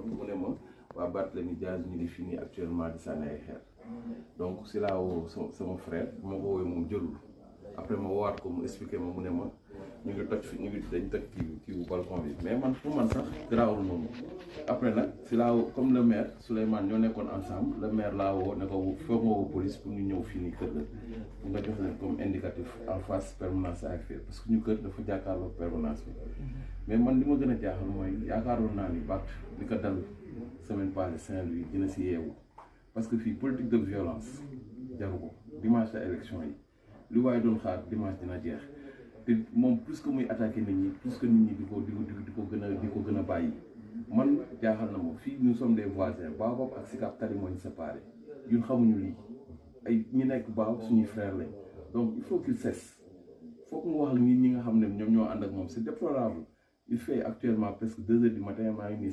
téléphone mu ne ma waa Barthélémy Dias ñu ngi fii nii actuellement di sànni ay xeer donc si laa woo sama frère ma ko woowee moom jëlul après ma woowaat ko mu expliqué ma mu ne ma ñu ngi toj fi ñu ngi dañ toj kii bu balcon bi mais man pour man sax garaawul noonu après nag si laa woo comme le maire Souleymane ñoo nekkoon ensemble le maire laa woo ne ko foog nga woo police pour ñu ñëw fii nii kër ga ñu nga jox leen comme indicatif en face permanence AFP parce que ñu kër dafa jàkkaarloo permanence bi mais man li ma gën a jaaxal mooy yaakaaroon naa ni Barth li ko dal semaine passée Saint-Louis dina si yeewu parce que fii politique de violence jaru ko dimanche la élection yi li waaye doon xaar dimanche dina jeex te moom plus que muy attaqué nit ñi plus que nit ñi di ko gën a bàyyi man jaaxal na ma fii nous sommes des voisins Baobab ak Sicap Tali moo ñu séparé ñun xamuñu lii ay ñi nekk Baobab suñuy frère lañ donc il faut qu'il cesse foog mu wax ñi nga xam ne ñoom ñoo ànd ak moom c'est déplorable il fait actuellement presque 2 heures du matin maa ngi nii